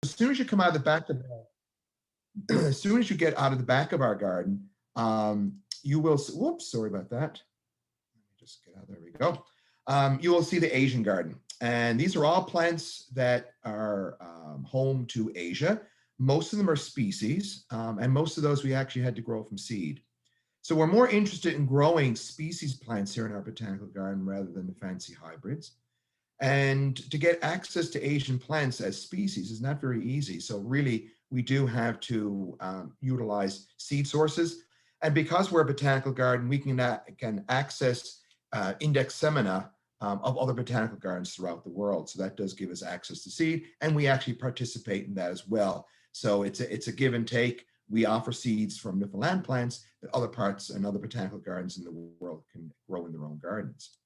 as soon as you come out of the back of as soon as you get out of the back of our garden, you will, whoops, sorry about that. Let me just get out, there we go. You will see the Asian garden. And these are all plants that are home to Asia. Most of them are species, and most of those we actually had to grow from seed. So we're more interested in growing species plants here in our botanical garden rather than the fancy hybrids. And to get access to Asian plants as species is not very easy. So really, we do have to utilize seed sources. And because we're a botanical garden, we can access index semina of other botanical gardens throughout the world. So that does give us access to seed, and we actually participate in that as well. So it's a give and take. We offer seeds from Newfoundland plants that other parts and other botanical gardens in the world can grow in their own gardens.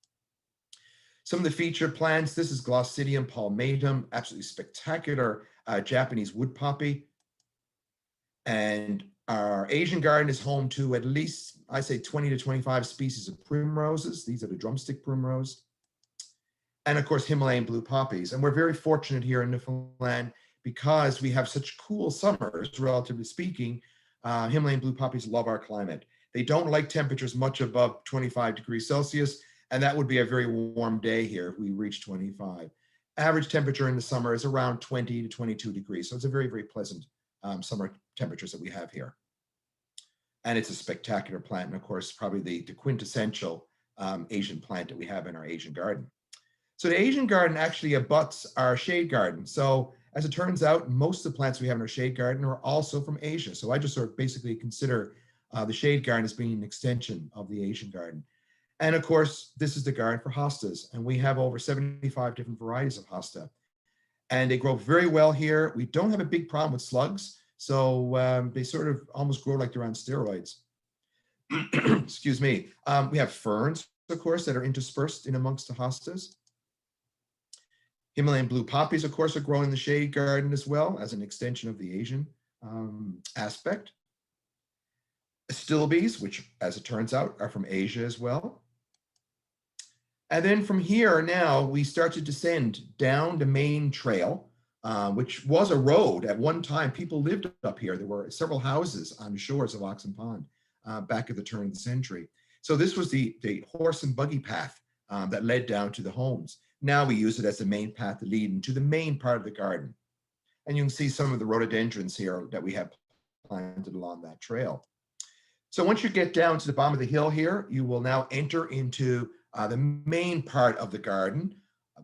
Some of the featured plants, this is Glossidium palmatum, absolutely spectacular Japanese wood poppy. And our Asian garden is home to at least, I say 20 to 25 species of primroses. These are the drumstick primrose. And of course, Himalayan blue poppies. And we're very fortunate here in Newfoundland because we have such cool summers, relatively speaking. Himalayan blue poppies love our climate. They don't like temperatures much above 25 degrees Celsius. And that would be a very warm day here if we reach 25. Average temperature in the summer is around 20 to 22 degrees. So it's a very, very pleasant summer temperatures that we have here. And it's a spectacular plant. And of course, probably the quintessential Asian plant that we have in our Asian garden. So the Asian garden actually abuts our shade garden. So as it turns out, most of the plants we have in our shade garden are also from Asia. So I just sort of basically consider the shade garden as being an extension of the Asian garden. And of course, this is the garden for hostas. And we have over 75 different varieties of hosta. And they grow very well here. We don't have a big problem with slugs. So they sort of almost grow like they're on steroids. Excuse me. We have ferns, of course, that are interspersed in amongst the hostas. Himalayan blue poppies, of course, are growing in the shade garden as well as an extension of the Asian aspect. Astilbes, which, as it turns out, are from Asia as well. And then from here now, we start to descend down the main trail, which was a road. At one time, people lived up here. There were several houses on the shores of Oxen Pond back at the turn of the century. So this was the horse and buggy path that led down to the homes. Now we use it as the main path to lead into the main part of the garden. And you can see some of the rhododendrons here that we have planted along that trail. So once you get down to the bottom of the hill here, you will now enter into the main part of the garden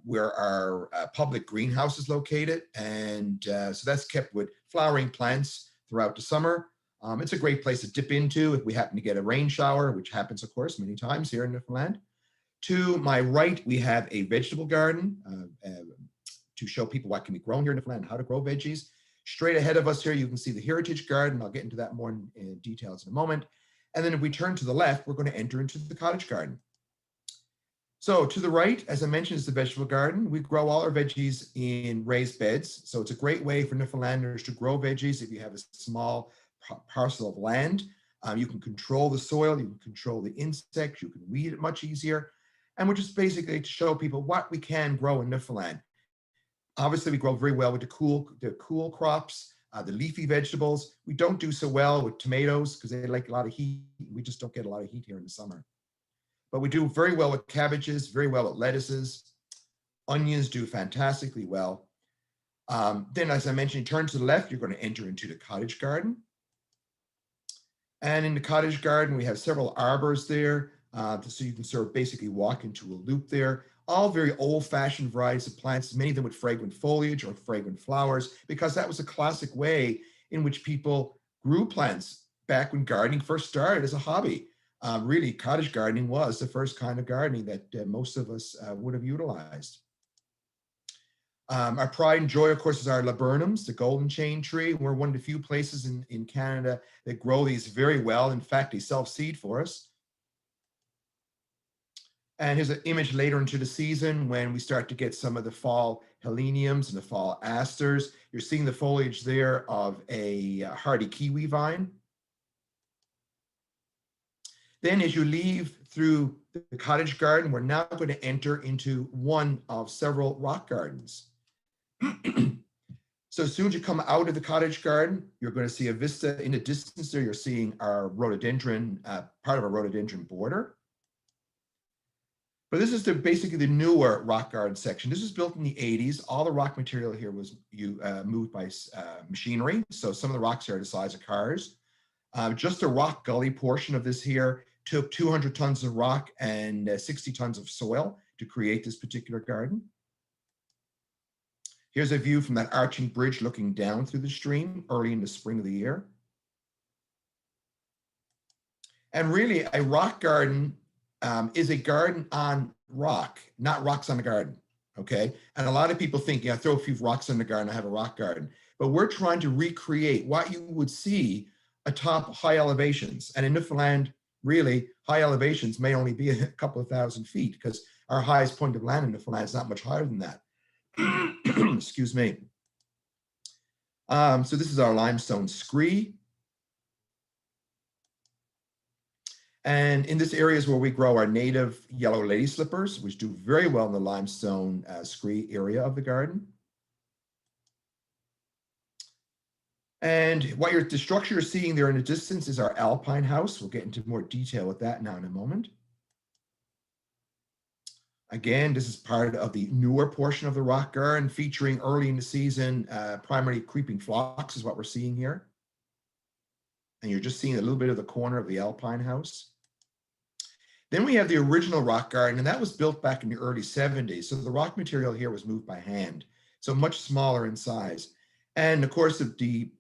where our public greenhouse is located. And so that's kept with flowering plants throughout the summer. It's a great place to dip into if we happen to get a rain shower, which happens, of course, many times here in Newfoundland. To my right, we have a vegetable garden to show people what can be grown here in Newfoundland, how to grow veggies. Straight ahead of us here, you can see the Heritage Garden. I'll get into that more in details in a moment. And then if we turn to the left, we're going to enter into the Cottage Garden. So to the right, as I mentioned, is the vegetable garden. We grow all our veggies in raised beds. So it's a great way for Newfoundlanders to grow veggies. If you have a small parcel of land, you can control the soil, you can control the insects, you can weed it much easier. And we're just basically to show people what we can grow in Newfoundland. Obviously, we grow very well with the cool crops, the leafy vegetables. We don't do so well with tomatoes because they like a lot of heat. We just don't get a lot of heat here in the summer. But we do very well with cabbages, very well with lettuces. Onions do fantastically well. Then, as I mentioned, turn to the left, you're going to enter into the Cottage Garden. And in the Cottage Garden, we have several arbors there. So you can sort of basically walk into a loop there. All very old-fashioned varieties of plants, many of them with fragrant foliage or fragrant flowers, because that was a classic way in which people grew plants back when gardening first started as a hobby. Really, cottage gardening was the first kind of gardening that most of us would have utilized. Our pride and joy, of course, is our laburnums, the golden chain tree. We're one of the few places in Canada that grow these very well. In fact, they self-seed for us. And here's an image later into the season when we start to get some of the fall heleniums and the fall asters. You're seeing the foliage there of a hardy kiwi vine. Then as you leave through the Cottage Garden, we're now going to enter into one of several rock gardens. So as soon as you come out of the cottage garden, you're going to see a vista in the distance there. You're seeing our rhododendron, part of a rhododendron border. But this is basically the newer rock garden section. This was built in the 80s. All the rock material here was moved by machinery. So some of the rocks are the size of cars. Just the rock gully portion of this here took 200 tons of rock and 60 tons of soil to create this particular garden. Here's a view from that arching bridge looking down through the stream early in the spring of the year. And really, a rock garden is a garden on rock, not rocks on the garden, okay? And a lot of people think, yeah, throw a few rocks in the garden, I have a rock garden. But we're trying to recreate what you would see atop high elevations. And in Newfoundland, really, high elevations may only be a couple of thousand feet because our highest point of land in Newfoundland is not much higher than that. Excuse me. So this is our limestone scree. And in this area is where we grow our native yellow lady slippers, which do very well in the limestone scree area of the garden. And the structure you're seeing there in the distance is our Alpine House. We'll get into more detail with that now in a moment. Again, this is part of the newer portion of the rock garden, featuring early in the season, primarily creeping phlox is what we're seeing here. And you're just seeing a little bit of the corner of the Alpine House. Then we have the original rock garden, and that was built back in the early 70s. So the rock material here was moved by hand, so much smaller in size. And of course, the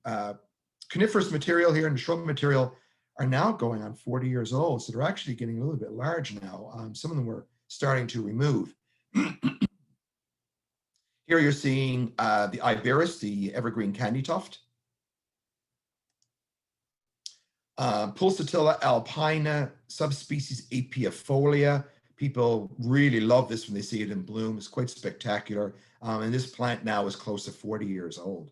coniferous material here and the shrub material are now going on 40 years old. So they're actually getting a little bit large now. Some of them were starting to remove. Here you're seeing the Iberis, the evergreen candy tuft. Pulsatilla alpina, subspecies Apiifolia. People really love this when they see it in bloom. It's quite spectacular. And this plant now is close to 40 years old.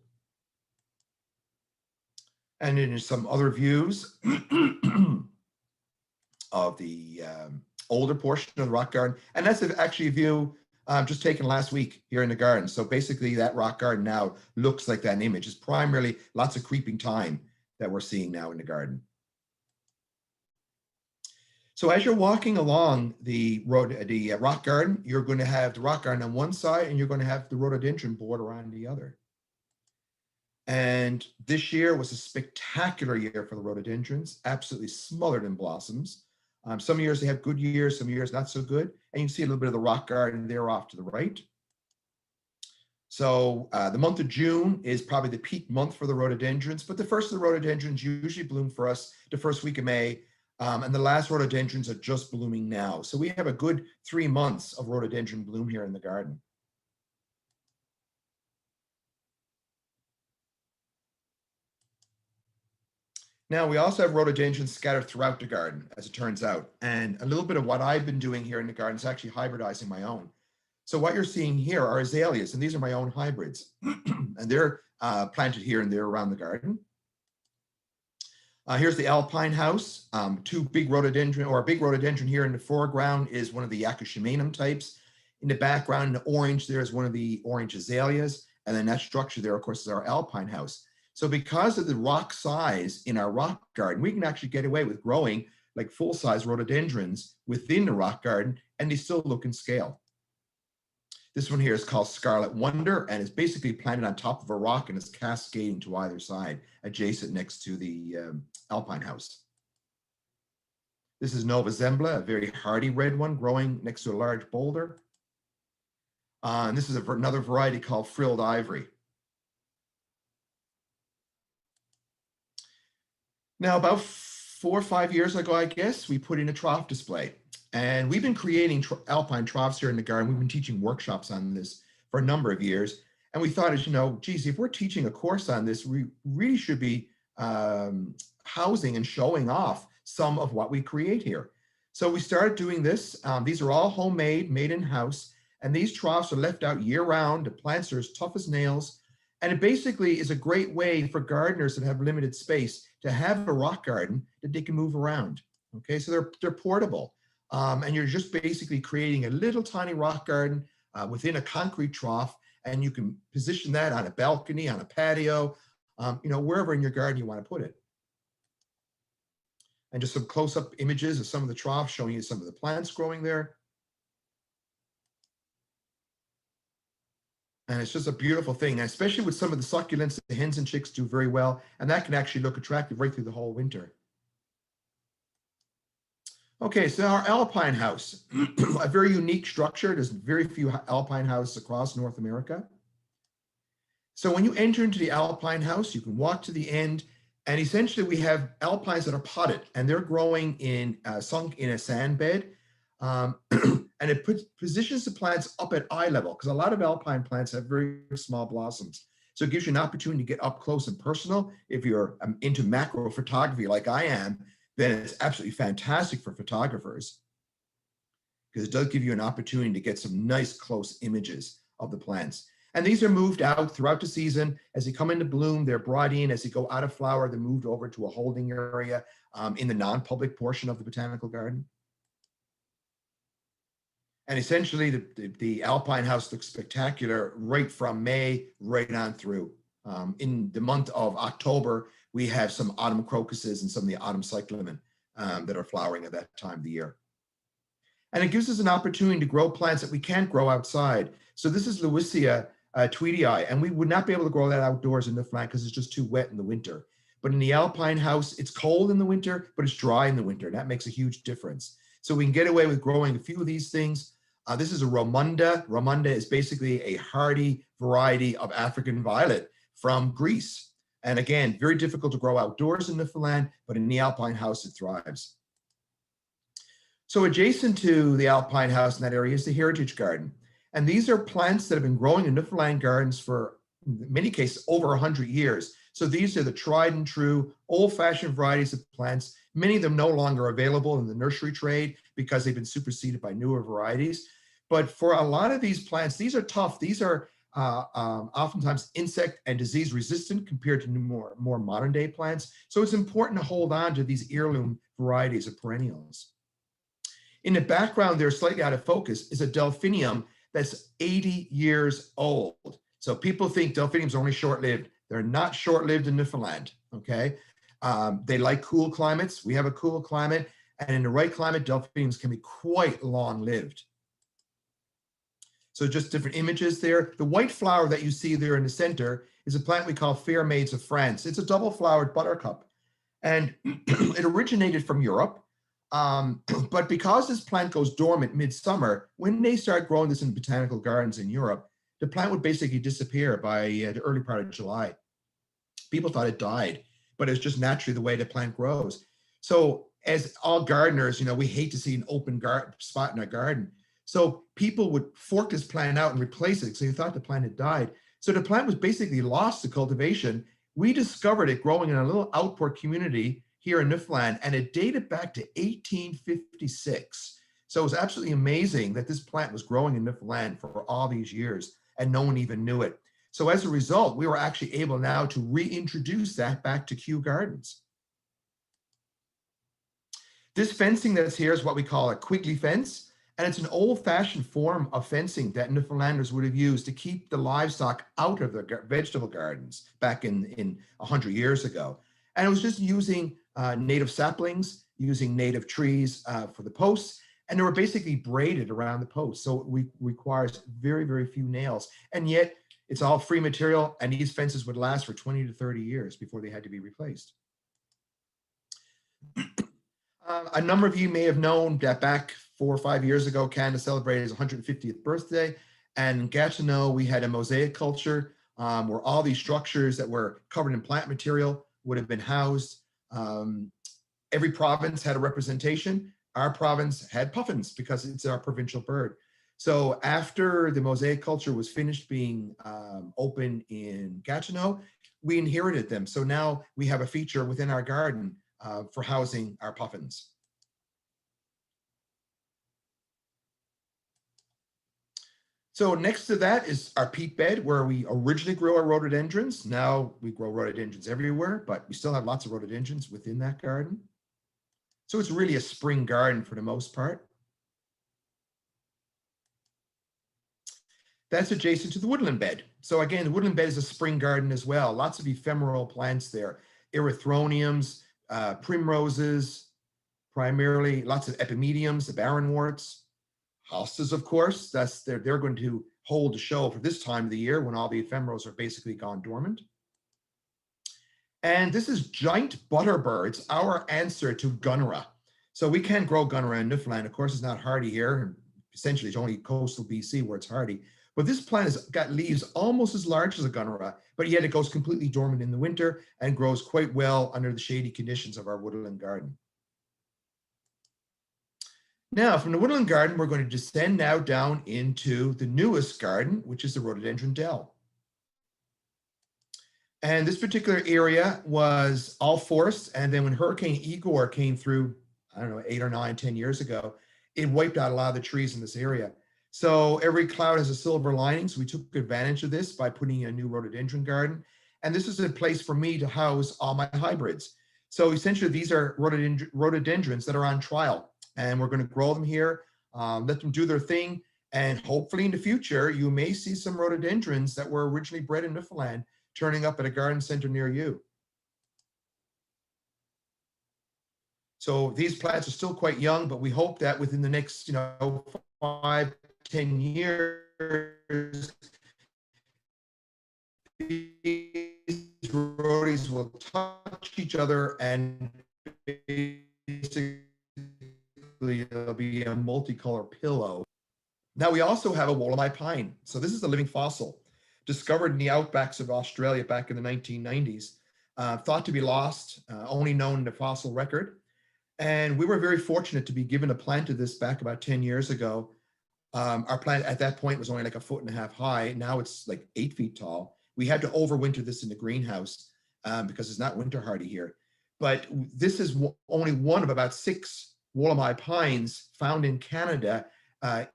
And then there's some other views of the older portion of the rock garden. And that's actually a view just taken last week here in the garden. So basically that rock garden now looks like that image. It's primarily lots of creeping thyme that we're seeing now in the garden. So as you're walking along the rock garden, you're going to have the rock garden on one side and you're going to have the rhododendron border on the other. And this year was a spectacular year for the rhododendrons, absolutely smothered in blossoms. Some years they have good years, some years not so good. And you can see a little bit of the rock garden there off to the right. So the month of June is probably the peak month for the rhododendrons, but the first of the rhododendrons usually bloom for us the first week of May. And the last rhododendrons are just blooming now. So we have a good 3 months of rhododendron bloom here in the garden. Now, we also have rhododendrons scattered throughout the garden, as it turns out. And a little bit of what I've been doing here in the garden is actually hybridizing my own. So what you're seeing here are azaleas, and these are my own hybrids. And they're planted here and there around the garden. Here's the Alpine House. Two big rhododendron, or a big rhododendron here in the foreground is one of the Yakushimanum types. In the background, in the orange, there is one of the orange azaleas. And then that structure there, of course, is our Alpine House. So because of the rock size in our rock garden, we can actually get away with growing like full-size rhododendrons within the rock garden, and they still look in scale. This one here is called Scarlet Wonder, and it's basically planted on top of a rock and it's cascading to either side, adjacent next to the Alpine House. This is Nova Zembla, a very hardy red one growing next to a large boulder. And this is another variety called Frilled Ivory. Now, about 4 or 5 years ago, I guess, we put in a trough display. And we've been creating alpine troughs here in the garden. We've been teaching workshops on this for a number of years. And we thought, as you know, geez, if we're teaching a course on this, we really should be housing and showing off some of what we create here. So we started doing this. These are all homemade, made in-house. And these troughs are left out year-round. The plants are as tough as nails. And it basically is a great way for gardeners that have limited space to have a rock garden that they can move around. Okay, so they're portable. And you're just basically creating a little tiny rock garden within a concrete trough. and you can position that on a balcony, on a patio, wherever in your garden you want to put it. And just some close-up images of some of the troughs showing you some of the plants growing there. And it's just a beautiful thing, and especially with some of the succulents, the hens and chicks do very well, and that can actually look attractive right through the whole winter. Okay, so our Alpine House, a very unique structure. There's very few Alpine houses across North America. So when you enter into the Alpine House, you can walk to the end, and essentially we have alpines that are potted, and they're growing in sunk in a sand bed. And it positions the plants up at eye level, because a lot of alpine plants have very small blossoms. So it gives you an opportunity to get up close and personal. If you're into macro photography like I am, then it's absolutely fantastic for photographers, because it does give you an opportunity to get some nice close images of the plants. And these are moved out throughout the season. As they come into bloom, they're brought in. As they go out of flower, they're moved over to a holding area in the non-public portion of the botanical garden. And essentially, the Alpine House looks spectacular right from May right on through. In the month of October, we have some autumn crocuses and some of the autumn cyclamen that are flowering at that time of the year. And it gives us an opportunity to grow plants that we can't grow outside. So this is Lewisia tweedii, and we would not be able to grow that outdoors in Newfoundland because it's just too wet in the winter. But in the Alpine House, it's cold in the winter, but it's dry in the winter. And that makes a huge difference. So we can get away with growing a few of these things. This is a Romunda. Romunda is basically a hardy variety of African violet from Greece. And again, very difficult to grow outdoors in Newfoundland, but in the Alpine House, it thrives. So adjacent to the Alpine House in that area is the Heritage Garden. And these are plants that have been growing in Newfoundland gardens for, in many cases, over 100 years. So these are the tried and true old-fashioned varieties of plants. Many of them no longer available in the nursery trade because they've been superseded by newer varieties. But for a lot of these plants, these are tough. These are oftentimes insect and disease resistant compared to more modern day plants. So it's important to hold on to these heirloom varieties of perennials. In the background there, slightly out of focus, is a delphinium that's 80 years old. So people think delphiniums are only short-lived. They're not short-lived in Newfoundland, okay? They like cool climates. We have a cool climate, and in the right climate, delphiniums can be quite long-lived. So just different images there. The white flower that you see there in the center is a plant we call Fair Maids of France. It's a double-flowered buttercup, and it originated from Europe. But because this plant goes dormant midsummer, when they start growing this in botanical gardens in Europe, the plant would basically disappear by the early part of July. People thought it died, but it's just naturally the way the plant grows. So as all gardeners, we hate to see an open spot in our garden. So people would fork this plant out and replace it because they thought the plant had died. So the plant was basically lost to cultivation. We discovered it growing in a little outport community here in Newfoundland, and it dated back to 1856. So it was absolutely amazing that this plant was growing in Newfoundland for all these years, and no one even knew it. So as a result, we were actually able now to reintroduce that back to Kew Gardens. This fencing that's here is what we call a Quigley fence. And it's an old-fashioned form of fencing that Newfoundlanders would have used to keep the livestock out of their vegetable gardens back in 100 years ago. And it was just using native saplings, using native trees for the posts, and they were basically braided around the posts. So it requires very, very few nails. And yet it's all free material, and these fences would last for 20 to 30 years before they had to be replaced. A number of you may have known that back 4 or 5 years ago, Canada celebrated its 150th birthday. And in Gatineau, we had a mosaic culture where all these structures that were covered in plant material would have been housed. Every province had a representation. Our province had puffins because it's our provincial bird. So after the mosaic culture was finished being open in Gatineau, we inherited them. So now we have a feature within our garden for housing our puffins. So next to that is our peat bed where we originally grew our rhododendrons. Now we grow rhododendrons everywhere, but we still have lots of rhododendrons within that garden. So it's really a spring garden for the most part. That's adjacent to the woodland bed. So again, the woodland bed is a spring garden as well. Lots of ephemeral plants there. Erythroniums, primroses, primarily lots of epimediums, the barrenworts, hostas, of course. They're going to hold a show for this time of the year when all the ephemerals are basically gone dormant. And this is giant butterbirds, our answer to gunnera. So we can grow gunnera in Newfoundland. Of course, it's not hardy here. Essentially, it's only coastal BC where it's hardy. But this plant has got leaves almost as large as a gunnera, but yet it goes completely dormant in the winter and grows quite well under the shady conditions of our woodland garden. Now, from the woodland garden, we're going to descend now down into the newest garden, which is the Rhododendron Dell. And this particular area was all forest. And then when Hurricane Igor came through, I don't know, 8 or 9, 10 years ago, it wiped out a lot of the trees in this area. So every cloud has a silver lining. So we took advantage of this by putting in a new rhododendron garden. And this is a place for me to house all my hybrids. So essentially, these are rhododendrons that are on trial. And we're going to grow them here, let them do their thing. And hopefully in the future, you may see some rhododendrons that were originally bred in Newfoundland turning up at a garden center near you. So these plants are still quite young, but we hope that within the next, 5, 10 years, these rhodies will touch each other and basically it'll be a multicolor pillow. Now we also have a Wallaby Pine. So this is a living fossil discovered in the outbacks of Australia back in the 1990s, thought to be lost, only known in the fossil record. And we were very fortunate to be given a plant of this back about 10 years ago. Our plant at that point was only like 1.5 feet high. Now it's like 8 feet tall. We had to overwinter this in the greenhouse because it's not winter hardy here. But this is only one of about 6 Wallaby pines found in Canada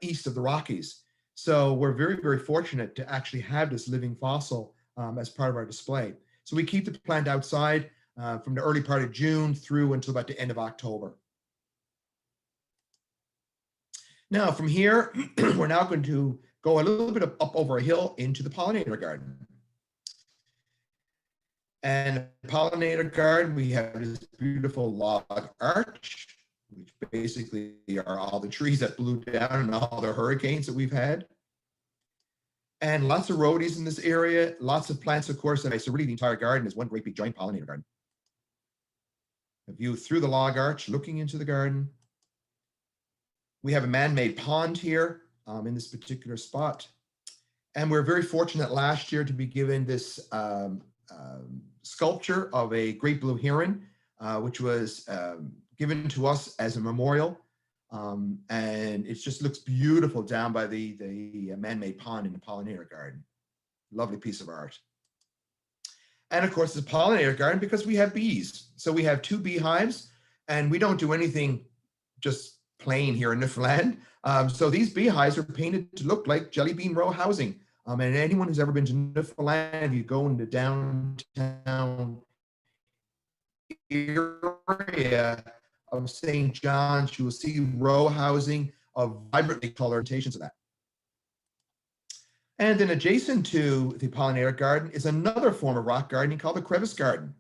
east of the Rockies. So we're very, very fortunate to actually have this living fossil as part of our display. So we keep the plant outside from the early part of June through until about the end of October. Now from here, we're now going to go a little bit up over a hill into the pollinator garden. And the pollinator garden, we have this beautiful log arch, which basically are all the trees that blew down and all the hurricanes that we've had. And lots of rhodies in this area, lots of plants, of course. And so really the entire garden is one great big giant pollinator garden. A view through the log arch, looking into the garden. We have a man-made pond here in this particular spot. And we're very fortunate last year to be given this sculpture of a great blue heron, which was given to us as a memorial. And it just looks beautiful down by the man-made pond in the pollinator garden. Lovely piece of art. And of course, it's a pollinator garden because we have bees. So we have 2 beehives, and we don't do anything just plain here in Newfoundland. So these beehives are painted to look like jelly bean row housing. And anyone who's ever been to Newfoundland, if you go into downtown area of St. John's, you will see row housing of vibrantly colored imitations of that. And then adjacent to the pollinator garden is another form of rock gardening called the Crevice Garden.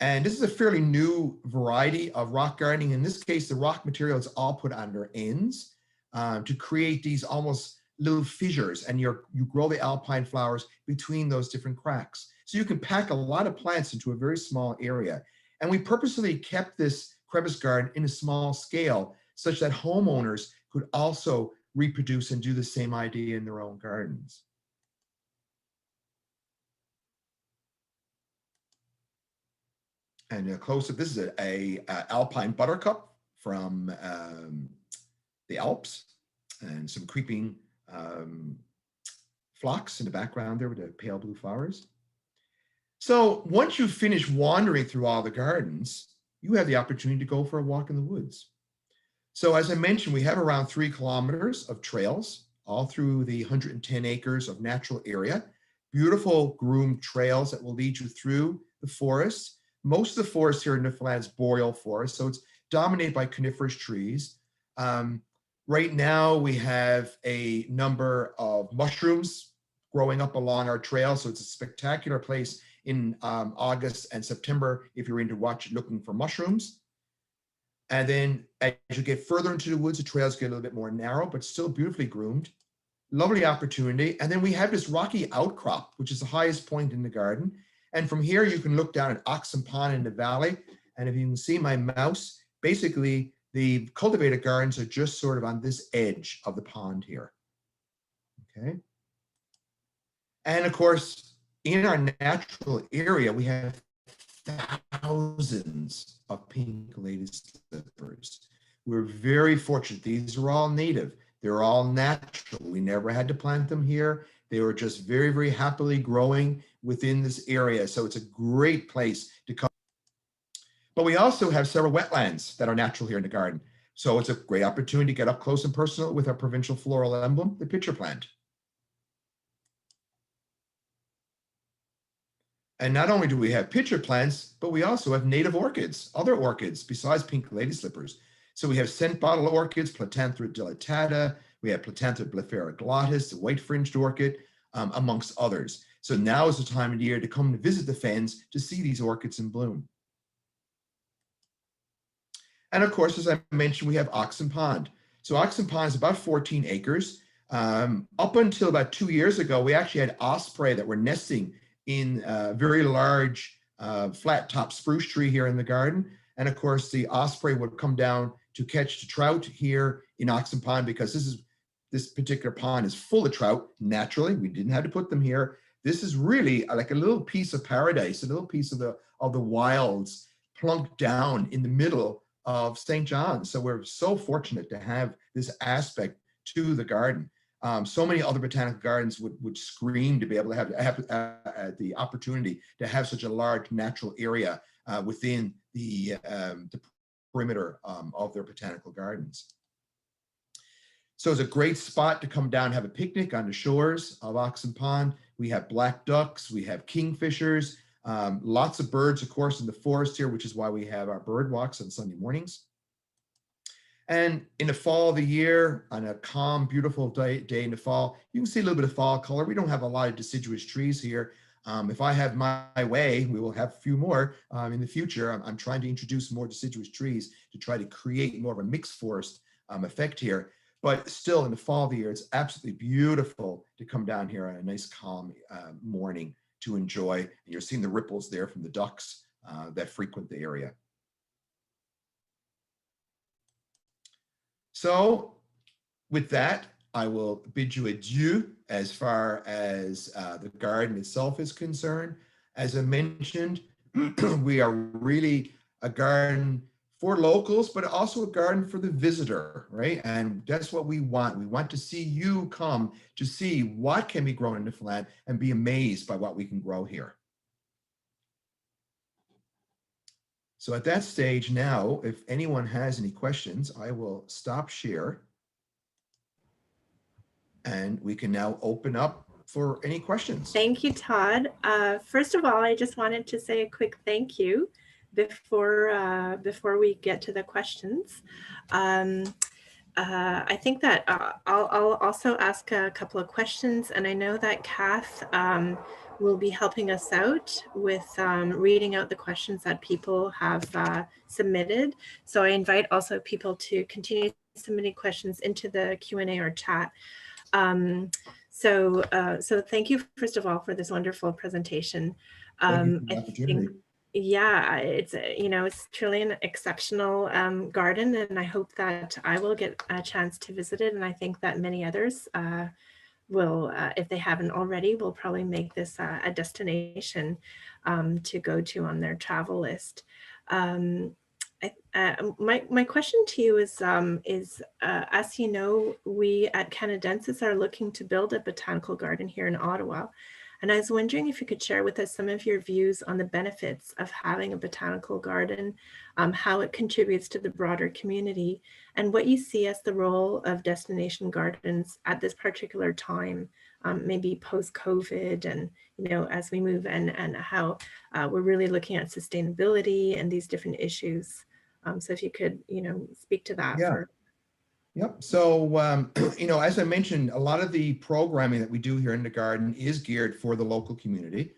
And this is a fairly new variety of rock gardening. In this case, the rock material is all put on their ends to create these almost little fissures, and you grow the alpine flowers between those different cracks. So you can pack a lot of plants into a very small area. And we purposely kept this crevice garden in a small scale such that homeowners could also reproduce and do the same idea in their own gardens. And close up, this is a Alpine Buttercup from the Alps, and some creeping phlox in the background there with the pale blue flowers. So once you finish wandering through all the gardens, you have the opportunity to go for a walk in the woods. So as I mentioned, we have around 3 kilometers of trails all through the 110 acres of natural area, beautiful groomed trails that will lead you through the forest. Most of the forest here in Newfoundland is boreal forest, so it's dominated by coniferous trees. Right now we have a number of mushrooms growing up along our trail. So it's a spectacular place in August and September if you're into looking for mushrooms. And then as you get further into the woods, the trails get a little bit more narrow, but still beautifully groomed. Lovely opportunity. And then we have this rocky outcrop, which is the highest point in the garden. And from here, you can look down at Oxen Pond in the valley. And if you can see my mouse, basically the cultivated gardens are just sort of on this edge of the pond here. Okay. And of course, in our natural area, we have thousands of pink lady slippers. We're very fortunate. These are all native. They're all natural. We never had to plant them here. They were just very, very happily growing within this area. So it's a great place to come. But we also have several wetlands that are natural here in the garden. So it's a great opportunity to get up close and personal with our provincial floral emblem, the pitcher plant. And not only do we have pitcher plants, but we also have native orchids, other orchids besides pink lady slippers. So we have scent bottle orchids, Platanthera dilatata, we have Platanthera blephara glottis, the white fringed orchid, amongst others. So now is the time of the year to come to visit the fens to see these orchids in bloom. And of course, as I mentioned, we have Oxen Pond. So Oxen Pond is about 14 acres. Up until about 2 years ago, we actually had osprey that were nesting in a very large flat top spruce tree here in the garden. And of course, the osprey would come down to catch the trout here in Oxen Pond because this particular pond is full of trout naturally. We didn't have to put them here. This is really like a little piece of paradise, a little piece of the wilds plunked down in the middle of St. John's. So we're so fortunate to have this aspect to the garden. So many other botanical gardens would scream to be able to have the opportunity to have such a large natural area within the perimeter of their botanical gardens. So it's a great spot to come down and have a picnic on the shores of Oxen Pond. We have black ducks, we have kingfishers, lots of birds, of course, in the forest here, which is why we have our bird walks on Sunday mornings. And in the fall of the year, on a calm, beautiful day in the fall, you can see a little bit of fall color. We don't have a lot of deciduous trees here. If I have my way, we will have a few more in the future. I'm trying to introduce more deciduous trees to try to create more of a mixed forest effect here. But still, in the fall of the year, it's absolutely beautiful to come down here on a nice, calm morning to enjoy. And you're seeing the ripples there from the ducks that frequent the area. So with that, I will bid you adieu as far as the garden itself is concerned. As I mentioned, we are really a garden for locals, but also a garden for the visitor, right? And that's what we want. We want to see you come to see what can be grown in Newfoundland and be amazed by what we can grow here. So at that stage now, if anyone has any questions, I will stop share. And we can now open up for any questions. Thank you, Todd. First of all, I just wanted to say a quick thank you before we get to the questions. I think that I'll also ask a couple of questions, and I know that Kath will be helping us out with reading out the questions that people have submitted. So I invite also people to continue submitting questions into the Q&A or chat. So thank you, first of all, for this wonderful presentation. Yeah, it's truly an exceptional garden, and I hope that I will get a chance to visit it. And I think that many others will, if they haven't already, will probably make this a destination to go to on their travel list. My question to you is as you know, we at Canadensis are looking to build a botanical garden here in Ottawa. And I was wondering if you could share with us some of your views on the benefits of having a botanical garden, how it contributes to the broader community, and what you see as the role of destination gardens at this particular time, maybe post-COVID, and as we move and how we're really looking at sustainability and these different issues. So if you could, speak to that. Yep. So, as I mentioned, a lot of the programming that we do here in the garden is geared for the local community.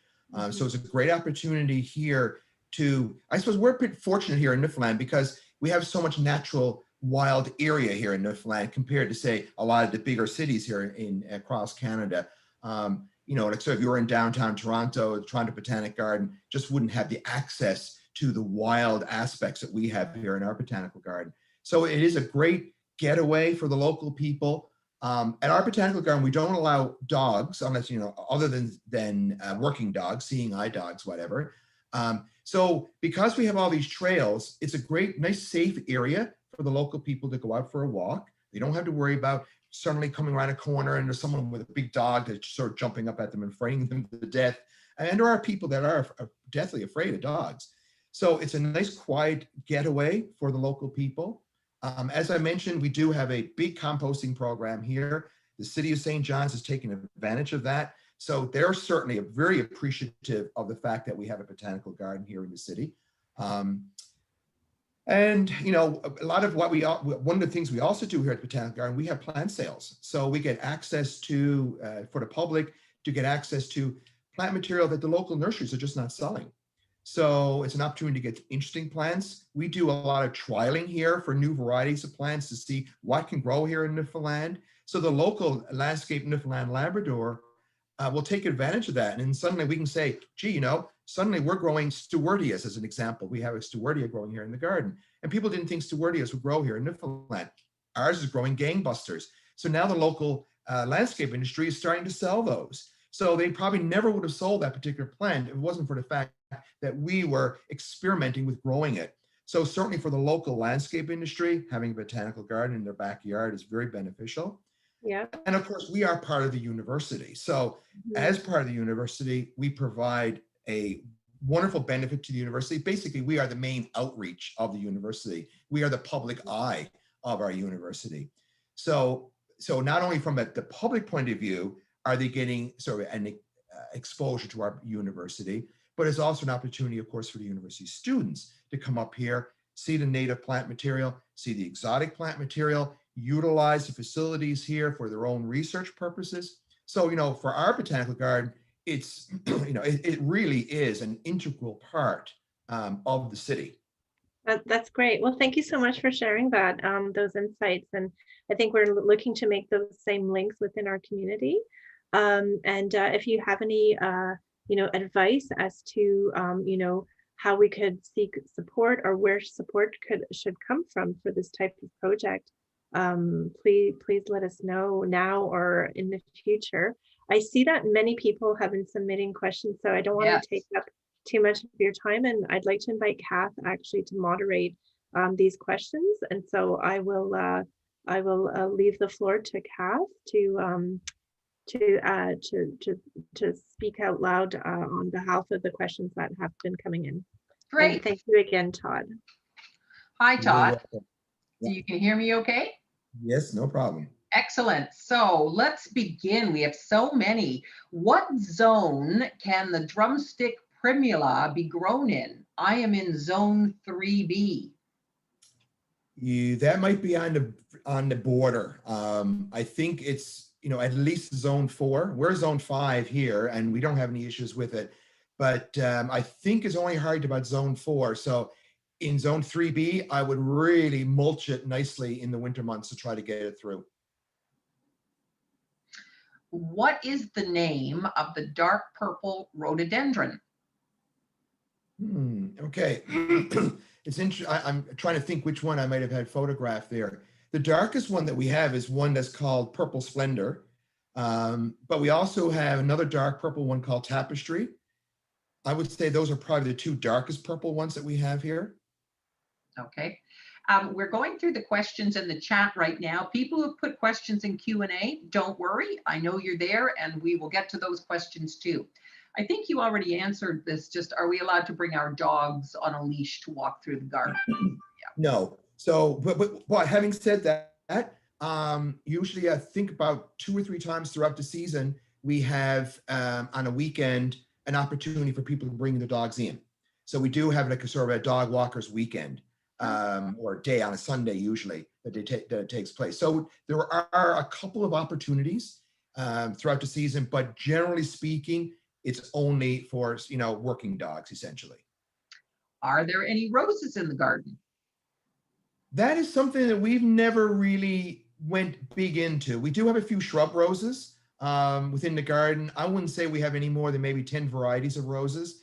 So it's a great opportunity here to, I suppose we're pretty fortunate here in Newfoundland because we have so much natural wild area here in Newfoundland compared to, say, a lot of the bigger cities here across Canada. Like so if you were in downtown Toronto, the Toronto Botanic Garden just wouldn't have the access to the wild aspects that we have here in our botanical garden. So it is a great getaway for the local people. At our botanical garden, we don't allow dogs unless, other than working dogs, seeing eye dogs, whatever. So because we have all these trails, it's a great, nice, safe area for the local people to go out for a walk. They don't have to worry about suddenly coming around a corner and there's someone with a big dog that's sort of jumping up at them and frightening them to death. And there are people that are deathly afraid of dogs. So it's a nice, quiet getaway for the local people. As I mentioned, we do have a big composting program here. The city of St. John's has taken advantage of that. So they're certainly very appreciative of the fact that we have a botanical garden here in the city. And a lot of one of the things we also do here at the Botanical Garden, we have plant sales. So we get access to, for the public, to get access to plant material that the local nurseries are just not selling. So it's an opportunity to get interesting plants. We do a lot of trialing here for new varieties of plants to see what can grow here in Newfoundland. So the local landscape Newfoundland and Labrador will take advantage of that. And then suddenly we can say, gee, suddenly we're growing Stewardias as an example. We have a Stewardia growing here in the garden. And people didn't think Stewardias would grow here in Newfoundland. Ours is growing gangbusters. So now the local landscape industry is starting to sell those. So they probably never would have sold that particular plant if it wasn't for the fact that we were experimenting with growing it. So certainly for the local landscape industry, having a botanical garden in their backyard is very beneficial. Yeah. And of course, we are part of the university. So as part of the university, we provide a wonderful benefit to the university. Basically, we are the main outreach of the university. We are the public eye of our university. So not only from the public point of view, are they getting sort of an exposure to our university, but it's also an opportunity, of course, for the university students to come up here, see the native plant material, see the exotic plant material, utilize the facilities here for their own research purposes. So, for our botanical garden, it's, it really is an integral part of the city. That's great. Well, thank you so much for sharing that, those insights. And I think we're looking to make those same links within our community. If you have any, advice as to, how we could seek support or where support should come from for this type of project, please let us know now or in the future. I see that many people have been submitting questions, so I don't want to take up too much of your time, and I'd like to invite Kath actually to moderate these questions. And so I will leave the floor to Kath to speak out loud on behalf of the questions that have been coming in. Great. And thank you again, Todd. Hi, Todd. So you can hear me okay? Yes, no problem. Excellent. So let's begin. We have so many. What zone can the drumstick primula be grown in? I am in zone 3B. That might be on the border. I think it's, at least zone 4. We're zone 5 here, and we don't have any issues with it. But I think it's only hard about zone 4. So in zone 3B, I would really mulch it nicely in the winter months to try to get it through. What is the name of the dark purple rhododendron? Okay. It's interesting. I'm trying to think which one I might have had photographed there. The darkest one that we have is one that's called Purple Splendor. But we also have another dark purple one called Tapestry. I would say those are probably the 2 darkest purple ones that we have here. Okay. We're going through the questions in the chat right now. People who have put questions in Q&A, don't worry. I know you're there, and we will get to those questions too. I think you already answered this. Just, are we allowed to bring our dogs on a leash to walk through the garden? Yeah. No. So, but having said that, usually I think about 2 or 3 times throughout the season, we have on a weekend an opportunity for people to bring the dogs in. So we do have like a sort of a dog walkers weekend. or day on a Sunday usually that it takes place. So there are a couple of opportunities throughout the season, but generally speaking, it's only for, you know, working dogs essentially. Are there any roses in the garden? That is something that we've never really went big into. We do have a few shrub roses within the garden. I wouldn't say we have any more than maybe 10 varieties of roses.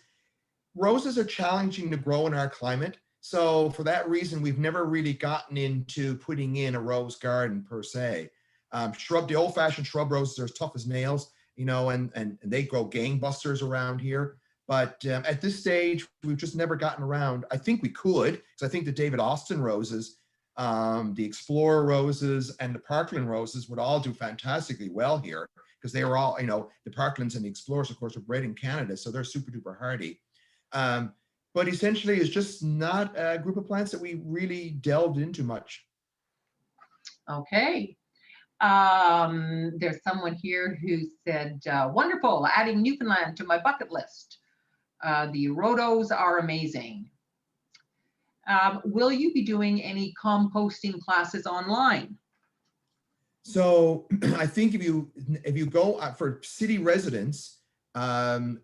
Roses are challenging to grow in our climate. So for that reason, we've never really gotten into putting in a rose garden per se. The old-fashioned shrub roses are as tough as nails, you know, and they grow gangbusters around here. But at this stage, we've just never gotten around. I think we could, because I think the David Austin roses, the Explorer roses, and the Parkland roses would all do fantastically well here, because they were all, you know, the Parklands and the Explorers, of course, are bred in Canada, so they're super duper hardy. But essentially, it's just not a group of plants that we really delved into much. Okay. There's someone here who said, wonderful, adding Newfoundland to my bucket list. The rhodos are amazing. Will you be doing any composting classes online? So I think if you go for city residents,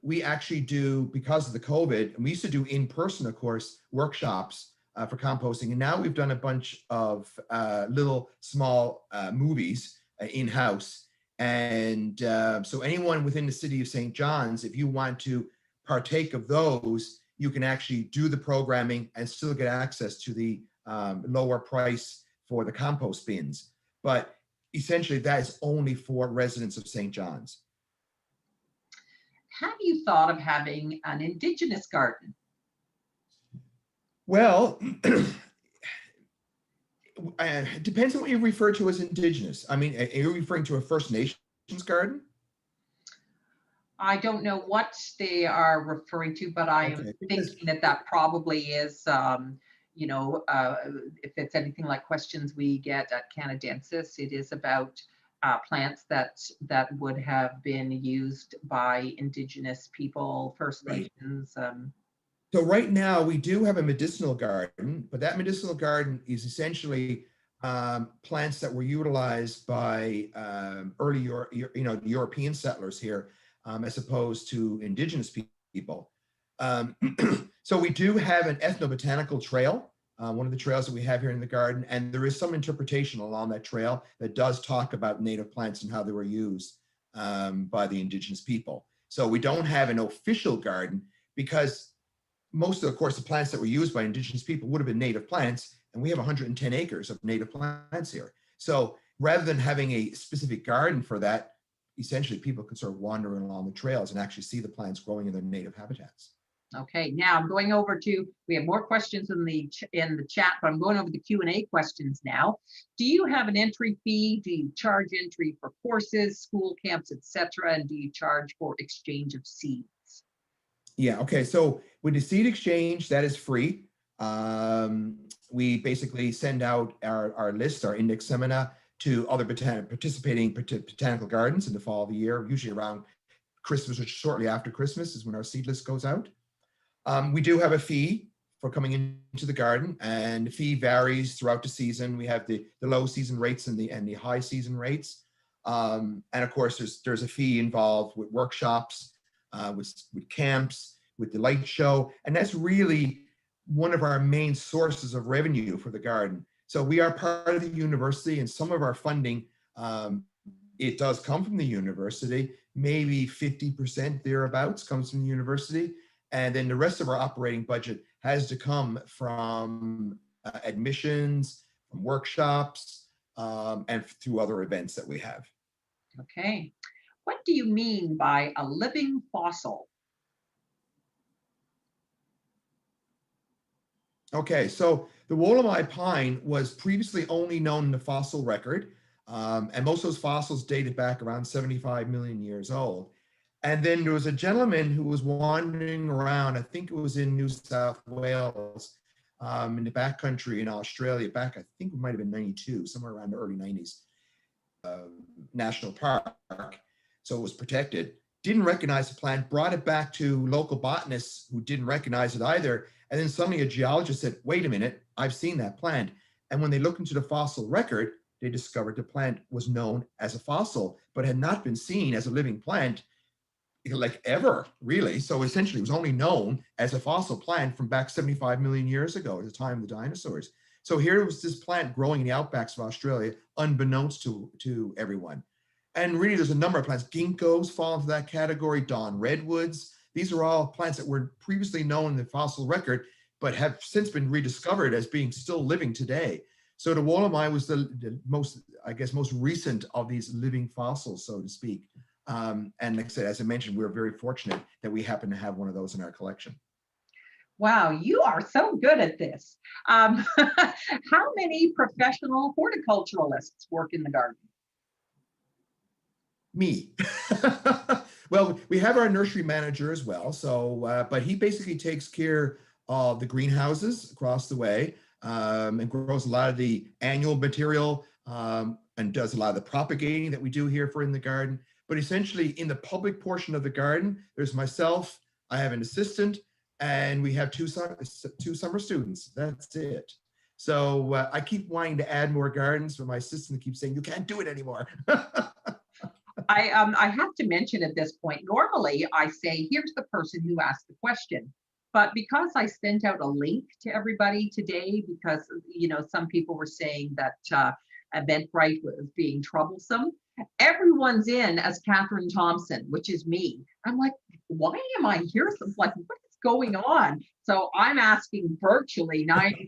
we actually do, because of the COVID, and we used to do in-person, of course, workshops for composting. And now we've done a bunch of little small movies in-house. And so anyone within the city of St. John's, if you want to partake of those, you can actually do the programming and still get access to the lower price for the compost bins. But essentially that is only for residents of St. John's. Have you thought of having an Indigenous garden? Well, it depends on what you refer to as Indigenous. I mean, are you referring to a First Nations garden? I don't know what they are referring to, but I am thinking that probably is, you know, if it's anything like questions we get at Canadensis, it is about plants that would have been used by Indigenous people, First Nations. So right now we do have a medicinal garden, but that medicinal garden is essentially plants that were utilized by early European settlers here, as opposed to Indigenous people. So we do have an Ethno-Botanical Trail, one of the trails that we have here in the garden, and there is some interpretation along that trail that does talk about native plants and how they were used by the Indigenous people. So we don't have an official garden because most of course, the plants that were used by Indigenous people would have been native plants, and we have 110 acres of native plants here. So rather than having a specific garden for that, essentially people can sort of wander along the trails and actually see the plants growing in their native habitats. Okay, now I'm going over to, we have more questions in the chat, but I'm going over the Q&A questions now. Do you have an entry fee? Do you charge entry for courses, school camps, etc.? And do you charge for exchange of seeds? Yeah, okay, so with the seed exchange, that is free. We basically send out our list, our index semina, to other participating botanical gardens in the fall of the year, usually around Christmas or shortly after Christmas is when our seed list goes out. We do have a fee for coming into the garden, and the fee varies throughout the season. We have the low season rates and the high season rates. And of course, there's a fee involved with workshops, with camps, with the light show, and that's really one of our main sources of revenue for the garden. So we are part of the university, and some of our funding, it does come from the university. Maybe 50% thereabouts comes from the university, and then the rest of our operating budget has to come from admissions, from workshops, and through other events that we have. Okay. What do you mean by a living fossil? Okay, so the Wallaby Pine was previously only known in the fossil record, and most of those fossils dated back around 75 million years old. And then there was a gentleman who was wandering around, I think it was in New South Wales, in the backcountry in Australia, back, I think it might have been 92, somewhere around the early 90s, national park. So it was protected. didn't recognize the plant, brought it back to local botanists who didn't recognize it either. And then suddenly a geologist said, wait a minute, I've seen that plant. And when they looked into the fossil record, they discovered the plant was known as a fossil, but had not been seen as a living plant like ever, really. So essentially it was only known as a fossil plant from back 75 million years ago, at the time of the dinosaurs. So here was this plant growing in the outbacks of Australia, unbeknownst to everyone. And really there's a number of plants. Ginkgos fall into that category, dawn redwoods. These are all plants that were previously known in the fossil record, but have since been rediscovered as being still living today. So the Wallaby was the most, I guess, most recent of these living fossils, so to speak. And like I said, as I mentioned, we're very fortunate that we happen to have one of those in our collection. Wow, you are so good at this. How many professional horticulturalists work in the garden? Me. Well, we have our nursery manager as well. So, but he basically takes care of the greenhouses across the way, and grows a lot of the annual material, and does a lot of the propagating that we do here in the garden. But essentially in the public portion of the garden, there's myself, I have an assistant, and we have two summer students. That's it. So I keep wanting to add more gardens, but my assistant keeps saying, you can't do it anymore. I have to mention at this point, normally I say, here's the person who asked the question. But because I sent out a link to everybody today, because, you know, some people were saying that Eventbrite was being troublesome, everyone's in as Catherine Thompson, which is me. I'm like, why am I here? So I'm like, what is going on? So I'm asking virtually 97%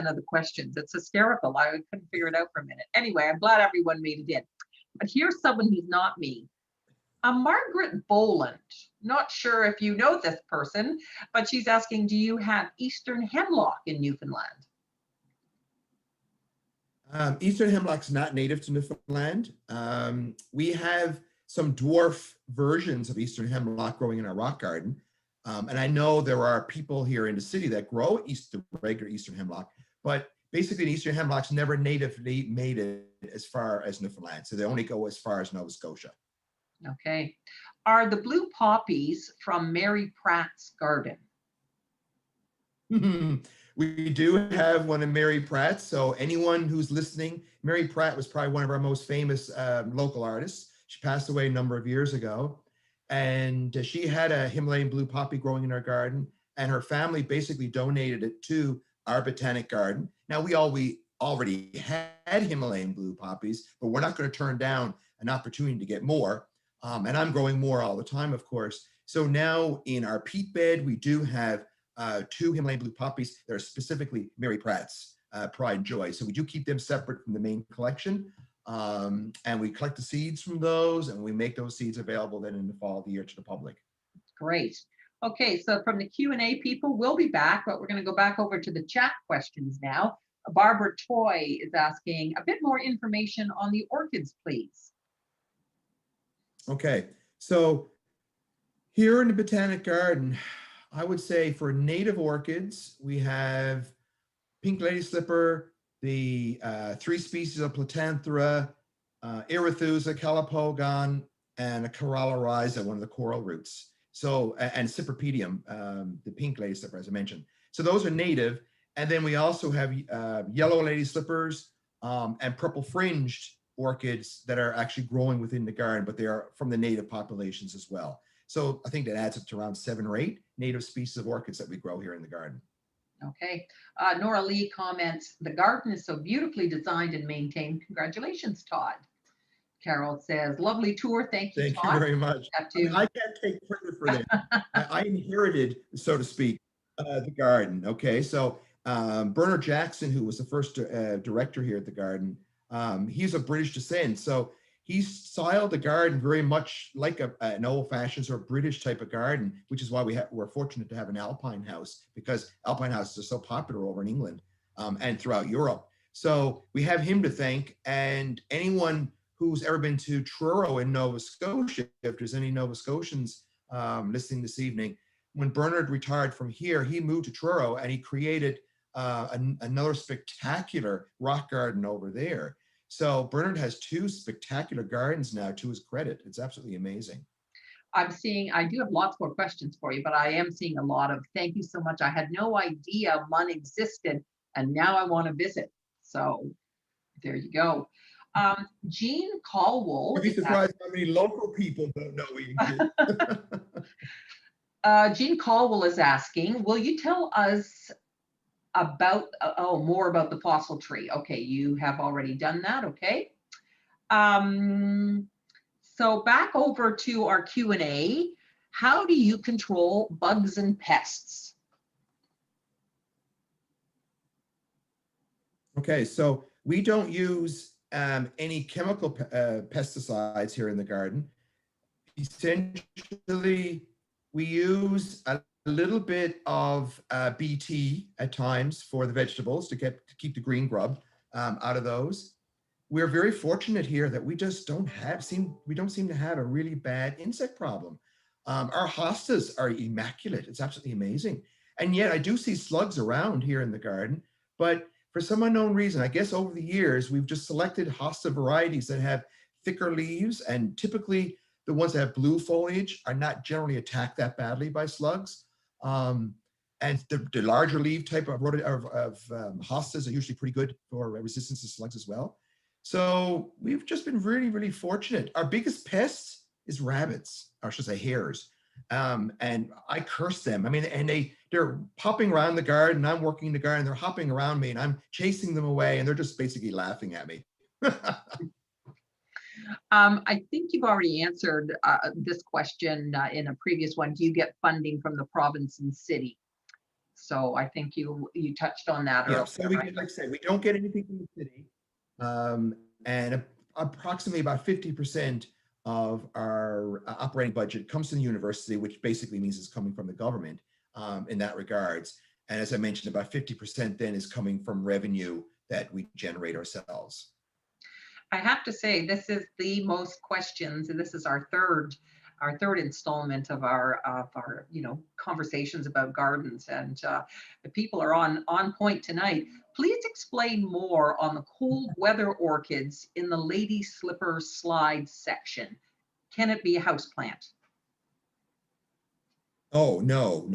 of the questions. It's hysterical. I couldn't figure it out for a minute. Anyway, I'm glad everyone made it in. But here's someone who's not me. Margaret Boland. Not sure if you know this person, but she's asking, do you have Eastern hemlock in Newfoundland? Eastern hemlock's not native to Newfoundland. We have some dwarf versions of Eastern hemlock growing in our rock garden. And I know there are people here in the city that grow the regular Eastern hemlock, but basically the Eastern hemlock's never natively made it as far as Newfoundland. So they only go as far as Nova Scotia. Okay. Are the blue poppies from Mary Pratt's garden? We do have one in Mary Pratt. So anyone who's listening, Mary Pratt was probably one of our most famous local artists. She passed away a number of years ago. And she had a Himalayan blue poppy growing in our garden. And her family basically donated it to our botanic garden. Now, we already had Himalayan blue poppies, but we're not going to turn down an opportunity to get more. And I'm growing more all the time, of course. So now in our peat bed, we do have 2 Himalayan blue poppies that are specifically Mary Pratt's, Pride and Joy. So we do keep them separate from the main collection. And we collect the seeds from those, and we make those seeds available then in the fall of the year to the public. Great. Okay, so from the Q&A people, we'll be back, but we're going to go back over to the chat questions now. Barbara Toy is asking a bit more information on the orchids, please. Okay, so here in the Botanic Garden, I would say for native orchids, we have pink lady slipper, the 3 species of Platanthera, Erythusa, Calopogon, and a Corolla rhiza, one of the coral roots. So, and Cypripedium, the pink lady slipper, as I mentioned. So those are native. And then we also have yellow lady slippers and purple fringed orchids that are actually growing within the garden, but they are from the native populations as well. So I think that adds up to around 7 or 8 native species of orchids that we grow here in the garden. Okay. Nora Lee comments, the garden is so beautifully designed and maintained. Congratulations, Todd. Carol says, lovely tour. Thank you, Thank Todd. you very much. I can't take credit for this. I inherited, so to speak, the garden. Okay, so Bernard Jackson, who was the first director here at the garden, he's of British descent. So he styled the garden very much like an old-fashioned sort of British type of garden, which is why we're fortunate to have an Alpine House, because Alpine houses are so popular over in England and throughout Europe. So we have him to thank, and anyone who's ever been to Truro in Nova Scotia, if there's any Nova Scotians listening this evening, when Bernard retired from here, he moved to Truro and he created another spectacular rock garden over there. So Bernard has 2 spectacular gardens now to his credit. It's absolutely amazing. I do have lots more questions for you, but I am seeing a lot of, thank you so much. I had no idea MUN existed, and now I want to visit. So there you go. Jean Caldwell. You'd be surprised how many local people don't know we exist. Jean Caldwell is asking, will you tell us about, more about the fossil tree? Okay, you have already done that, okay. So back over to our Q&A. How do you control bugs and pests? Okay, so we don't use any chemical pesticides here in the garden. Essentially, we use a little bit of BT at times for the vegetables to keep the green grub out of those. We're very fortunate here that we just don't seem to have a really bad insect problem. Our hostas are immaculate. It's absolutely amazing. And yet I do see slugs around here in the garden, but for some unknown reason, I guess over the years, we've just selected hosta varieties that have thicker leaves, and typically the ones that have blue foliage are not generally attacked that badly by slugs. And the larger leaf type of hostas are usually pretty good for resistance to slugs as well. So we've just been really, really fortunate. Our biggest pest is rabbits, or I should say hares. And I curse them. I mean, and they're hopping around the garden. I'm working the garden. They're hopping around me, and I'm chasing them away, and they're just basically laughing at me. I think you've already answered this question in a previous one. Do you get funding from the province and city? So I think you touched on that earlier. Yeah, so we get, like I said, we don't get anything from the city. And approximately about 50% of our operating budget comes from the university, which basically means it's coming from the government in that regards. And as I mentioned, about 50% then is coming from revenue that we generate ourselves. I have to say, this is the most questions, and this is our third installment of our conversations about gardens, and the people are on point tonight. Please explain more on the cold weather orchids in the lady slipper slide section. Can it be a houseplant? Oh, no.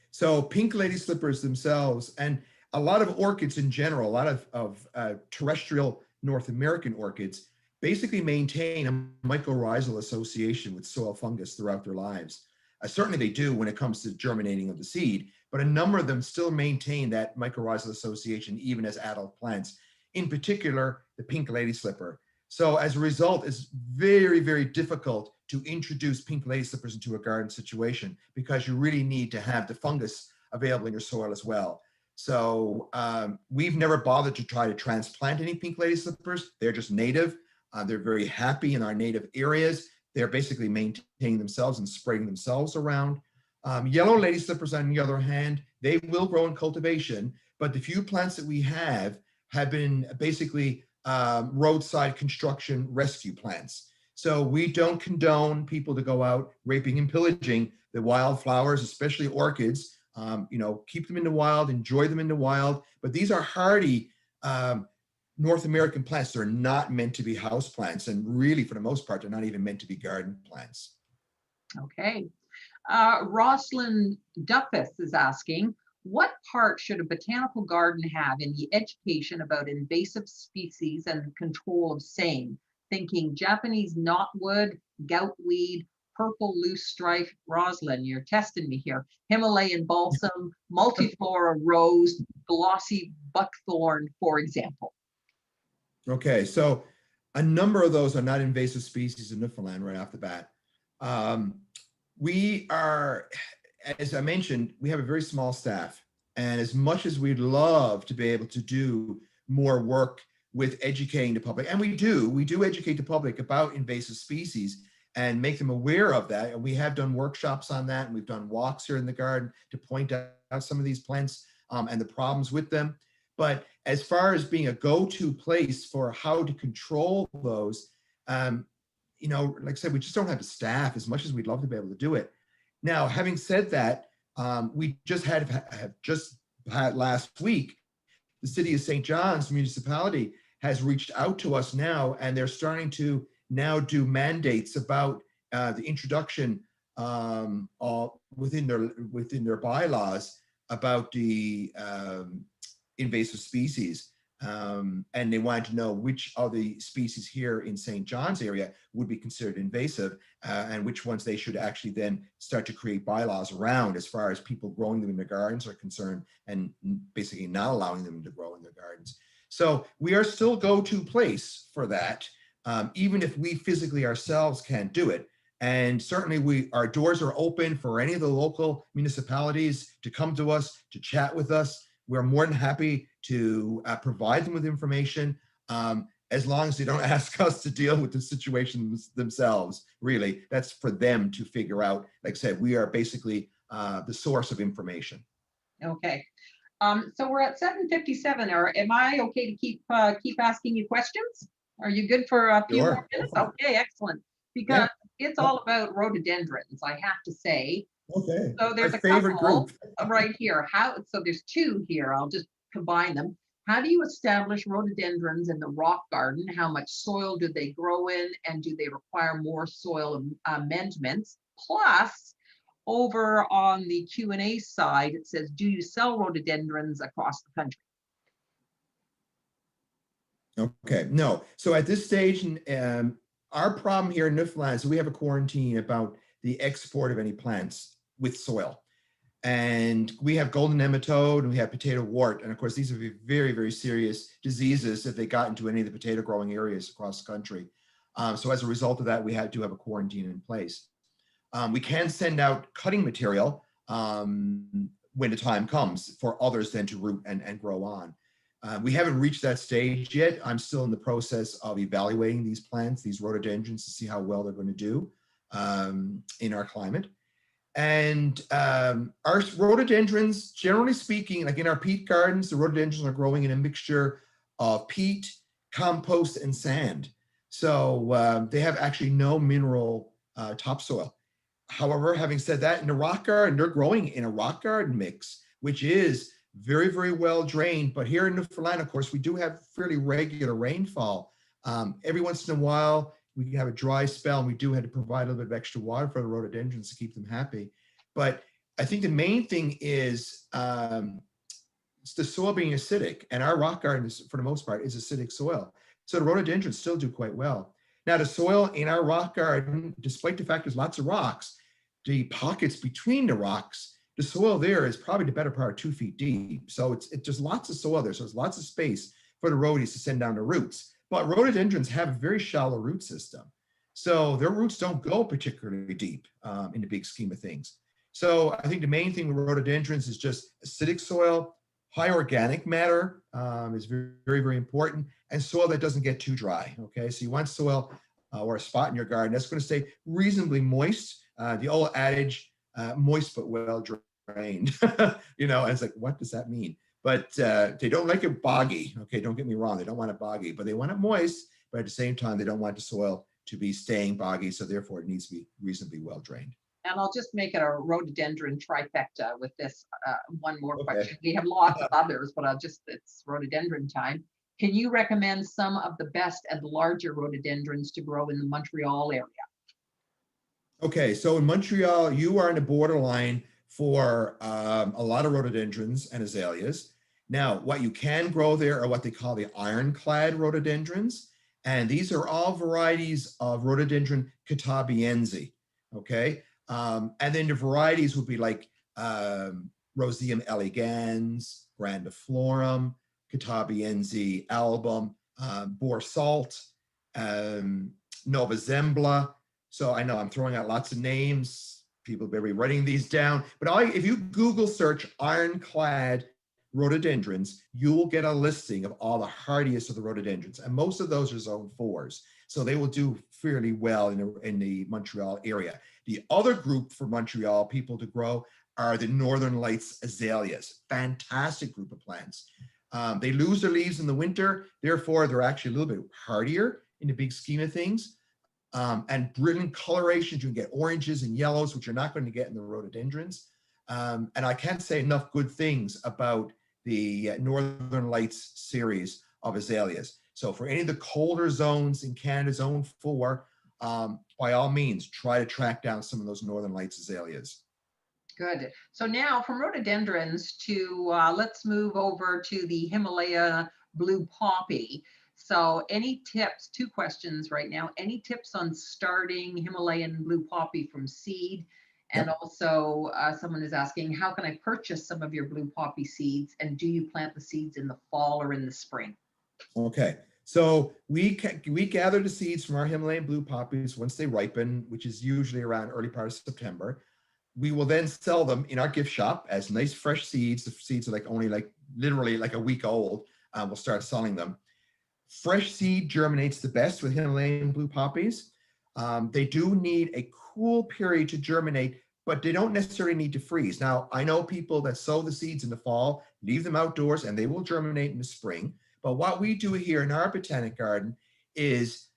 So pink lady slippers themselves, and a lot of orchids in general, a lot of terrestrial North American orchids basically maintain a mycorrhizal association with soil fungus throughout their lives. Certainly they do when it comes to germinating of the seed, but a number of them still maintain that mycorrhizal association even as adult plants, in particular, the pink lady slipper. So as a result, it's very, very difficult to introduce pink lady slippers into a garden situation because you really need to have the fungus available in your soil as well. So we've never bothered to try to transplant any pink lady slippers. They're just native. They're very happy in our native areas. They're basically maintaining themselves and spreading themselves around. Yellow lady slippers, on the other hand, they will grow in cultivation, but the few plants that we have been basically roadside construction rescue plants. So we don't condone people to go out raping and pillaging the wildflowers, especially orchids. Keep them in the wild, enjoy them in the wild, but these are hardy North American plants. They're not meant to be house plants, and really, for the most part, they're not even meant to be garden plants. Okay. Rosalind Duffus is asking, what part should a botanical garden have in the education about invasive species and control of same? Thinking Japanese knotwood, goutweed, purple loosestrife. Rosalind, you're testing me here. Himalayan balsam, multiflora rose, glossy buckthorn, for example. Okay, so a number of those are not invasive species in Newfoundland right off the bat. We are, as I mentioned, we have a very small staff, and as much as we'd love to be able to do more work with educating the public, and we do educate the public about invasive species and make them aware of that. And we have done workshops on that, and we've done walks here in the garden to point out some of these plants and the problems with them. But as far as being a go-to place for how to control those, like I said, we just don't have the staff as much as we'd love to be able to do it. Now, having said that, we just have had last week, the city of St. John's municipality has reached out to us now, and they're starting to now do mandates about the introduction within their bylaws about the invasive species. And they wanted to know which of the species here in St. John's area would be considered invasive, and which ones they should actually then start to create bylaws around as far as people growing them in their gardens are concerned, and basically not allowing them to grow in their gardens. So we are still go-to place for that, even if we physically ourselves can't do it. And certainly our doors are open for any of the local municipalities to come to us, to chat with us. We're more than happy to provide them with information, as long as they don't ask us to deal with the situations themselves. Really, that's for them to figure out. Like I said, we are basically the source of information. Okay. So we're at 7:57. Or am I okay to keep asking you questions? Are you good for a few more minutes? Okay, excellent. Because it's all about rhododendrons, I have to say. Okay. So there's my a favorite couple group right here. So there's two here. I'll just combine them. How do you establish rhododendrons in the rock garden? How much soil do they grow in? And do they require more soil amendments? Plus, over on the Q&A side, it says, do you sell rhododendrons across the country? Okay, no. So at this stage, our problem here in Newfoundland is we have a quarantine about the export of any plants with soil. And we have golden nematode and we have potato wart. And of course, these are very, very serious diseases if they got into any of the potato growing areas across the country. So as a result of that, we had to have a quarantine in place. We can send out cutting material when the time comes for others then to root and grow on. We haven't reached that stage yet. I'm still in the process of evaluating these plants, these rhododendrons, to see how well they're going to do in our climate. And our rhododendrons, generally speaking, like in our peat gardens, the rhododendrons are growing in a mixture of peat, compost, and sand. So they have actually no mineral topsoil. However, having said that, in the rock garden, they're growing in a rock garden mix, which is very, very well drained. But here in Newfoundland, of course, we do have fairly regular rainfall. Every once in a while, we have a dry spell, and we do have to provide a little bit of extra water for the rhododendrons to keep them happy. But I think the main thing is it's the soil being acidic, and our rock garden, for the most part, is acidic soil. So the rhododendrons still do quite well. Now, the soil in our rock garden, despite the fact there's lots of rocks, the pockets between the rocks, the soil there is probably the better part of 2 feet deep. So it's just lots of soil there. So there's lots of space for the rhodies to send down the roots. But rhododendrons have a very shallow root system. So their roots don't go particularly deep in the big scheme of things. So I think the main thing with rhododendrons is just acidic soil, high organic matter is very, very, very important, and soil that doesn't get too dry, okay? So you want soil or a spot in your garden that's going to stay reasonably moist. The old adage, moist but well drained, you know, and it's like, what does that mean? But they don't like it boggy, okay? Don't get me wrong, they don't want it boggy, but they want it moist, but at the same time, they don't want the soil to be staying boggy, so therefore it needs to be reasonably well drained. And I'll just make it a rhododendron trifecta with this one more question. We have lots of others, but it's rhododendron time. Can you recommend some of the best and larger rhododendrons to grow in the Montreal area? Okay, so in Montreal, you are in the borderline for a lot of rhododendrons and azaleas. Now, what you can grow there are what they call the ironclad rhododendrons. And these are all varieties of Rhododendron Catabiense, okay? And then the varieties would be like Roseum elegans, grandiflorum, Catabiense album, Borsalt, Nova Zembla. So I know I'm throwing out lots of names. People better be writing these down. But if you Google search ironclad rhododendrons, you will get a listing of all the hardiest of the rhododendrons. And most of those are zone 4s. So they will do fairly well in the Montreal area. The other group for Montreal people to grow are the Northern Lights azaleas. Fantastic group of plants. They lose their leaves in the winter. Therefore, they're actually a little bit hardier in the big scheme of things. And brilliant colorations. You can get oranges and yellows, which you're not going to get in the rhododendrons. And I can't say enough good things about the Northern Lights series of azaleas. So for any of the colder zones in Canada, zone 4, by all means, try to track down some of those Northern Lights azaleas. Good. So now from rhododendrons to, let's move over to the Himalaya blue poppy. So any tips, 2 questions right now, any tips on starting Himalayan blue poppy from seed? And Yep. also someone is asking, how can I purchase some of your blue poppy seeds? And do you plant the seeds in the fall or in the spring? Okay, so we gather the seeds from our Himalayan blue poppies once they ripen, which is usually around early part of September. We will then sell them in our gift shop as nice fresh seeds. The seeds are like only literally like a week old. We'll start selling them. Fresh seed germinates the best with Himalayan blue poppies. They do need a cool period to germinate, but they don't necessarily need to freeze. Now, I know people that sow the seeds in the fall, leave them outdoors, and they will germinate in the spring. But what we do here in our botanic garden is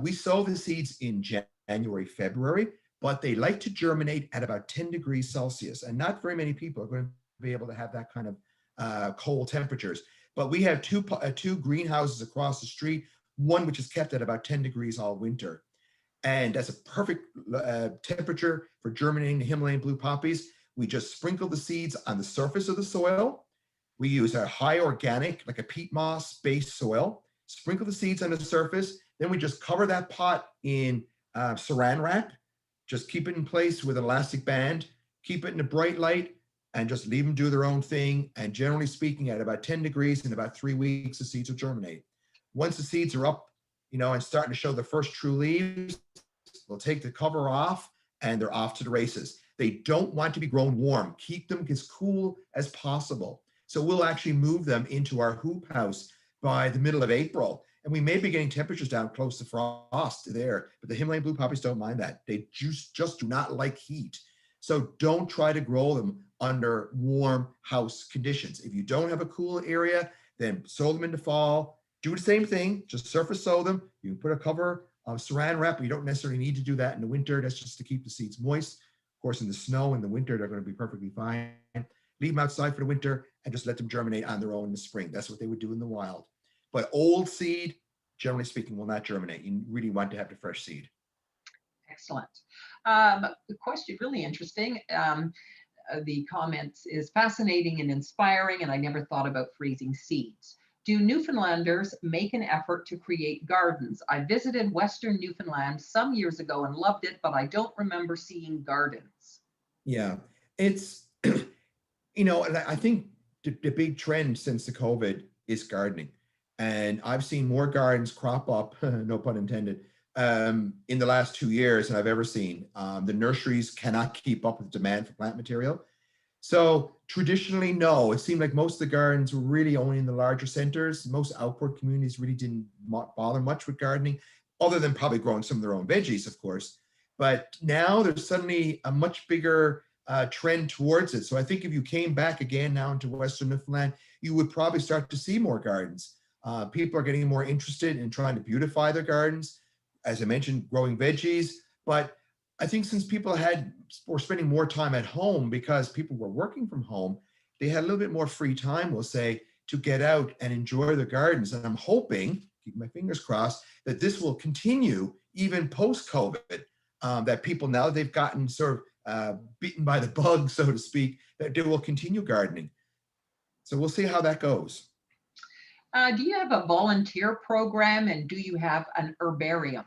we sow the seeds in January, February, but they like to germinate at about 10 degrees Celsius. And not very many people are going to be able to have that kind of cold temperatures. But we have two greenhouses across the street, one which is kept at about 10 degrees all winter. And that's a perfect temperature for germinating the Himalayan blue poppies. We just sprinkle the seeds on the surface of the soil. We use a high organic, like a peat moss based soil, sprinkle the seeds on the surface. Then we just cover that pot in saran wrap, just keep it in place with an elastic band, keep it in a bright light, and just leave them do their own thing. And generally speaking, at about 10 degrees, in about 3 weeks, the seeds will germinate. Once the seeds are up, and starting to show the first true leaves, we'll take the cover off and they're off to the races. They don't want to be grown warm. Keep them as cool as possible. So we'll actually move them into our hoop house by the middle of April. And we may be getting temperatures down close to frost there, but the Himalayan blue poppies don't mind that. They just do not like heat. So don't try to grow them under warm house conditions. If you don't have a cool area, then sow them in the fall. Do the same thing, just surface sow them. You can put a cover of saran wrap, but you don't necessarily need to do that in the winter. That's just to keep the seeds moist. Of course, in the snow in the winter, they're going to be perfectly fine. Leave them outside for the winter and just let them germinate on their own in the spring. That's what they would do in the wild. But old seed, generally speaking, will not germinate. You really want to have the fresh seed. Excellent. The question, really interesting. The comments is fascinating and inspiring, and I never thought about freezing seeds. Do Newfoundlanders make an effort to create gardens? I visited Western Newfoundland some years ago and loved it, but I don't remember seeing gardens. Yeah, it's, I think the big trend since the COVID is gardening. And I've seen more gardens crop up, no pun intended, in the last 2 years than I've ever seen. The nurseries cannot keep up with demand for plant material. So traditionally, no, it seemed like most of the gardens were really only in the larger centers. Most outward communities really didn't bother much with gardening, other than probably growing some of their own veggies, of course. But now there's suddenly a much bigger trend towards it. So I think if you came back again now into Western Newfoundland, you would probably start to see more gardens. People are getting more interested in trying to beautify their gardens. As I mentioned, growing veggies. But I think since people were spending more time at home because people were working from home, they had a little bit more free time, we'll say, to get out and enjoy their gardens. And I'm hoping, keep my fingers crossed, that this will continue even post-COVID, that people, now they've gotten sort of beaten by the bug, so to speak, that they will continue gardening. So we'll see how that goes. Do you have a volunteer program, and do you have an herbarium?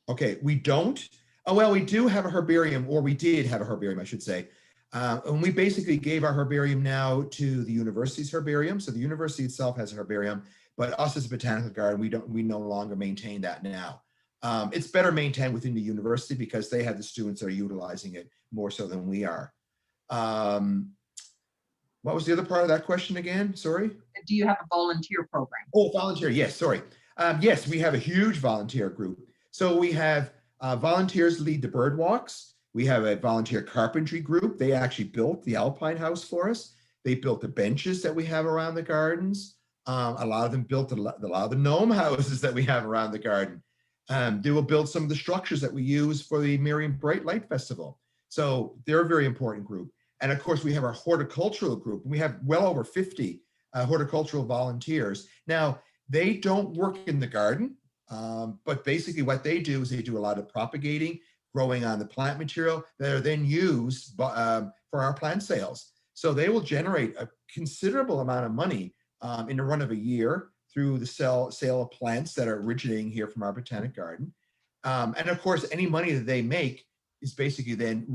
Okay, we don't. Oh, well, we do have a herbarium, or we did have a herbarium, I should say. And we basically gave our herbarium now to the university's herbarium. So the university itself has a herbarium, but us as a botanical garden, we no longer maintain that now. It's better maintained within the university because they have the students that are utilizing it more so than we are. What was the other part of that question again? Sorry. Do you have a volunteer program? Oh, volunteer. Yes, sorry. Yes, we have a huge volunteer group. So we have volunteers lead the bird walks. We have a volunteer carpentry group. They actually built the Alpine House for us. They built the benches that we have around the gardens. A lot of them built a lot of the gnome houses that we have around the garden. They will build some of the structures that we use for the Miriam Bright Light Festival. So they're a very important group. And of course, we have our horticultural group. We have well over 50 horticultural volunteers. Now, they don't work in the garden. But basically what they do is they do a lot of propagating, growing on the plant material that are then used for our plant sales. So they will generate a considerable amount of money in the run of a year through the sale of plants that are originating here from our botanic garden. And of course, any money that they make is basically then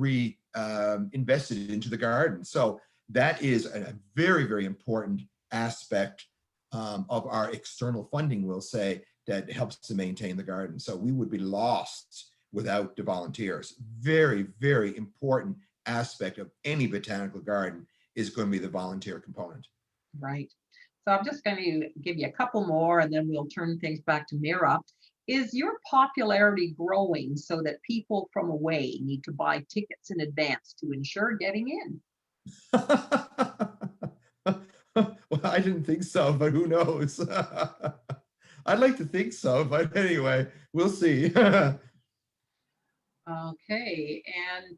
invested into the garden. So that is a very, very important aspect of our external funding, we'll say, that helps to maintain the garden. So we would be lost without the volunteers. Very, very important aspect of any botanical garden is going to be the volunteer component. Right. So I'm just going to give you a couple more and then we'll turn things back to Mira. Is your popularity growing so that people from away need to buy tickets in advance to ensure getting in? Well, I didn't think so, but who knows? I'd like to think so, but anyway, we'll see. Okay, and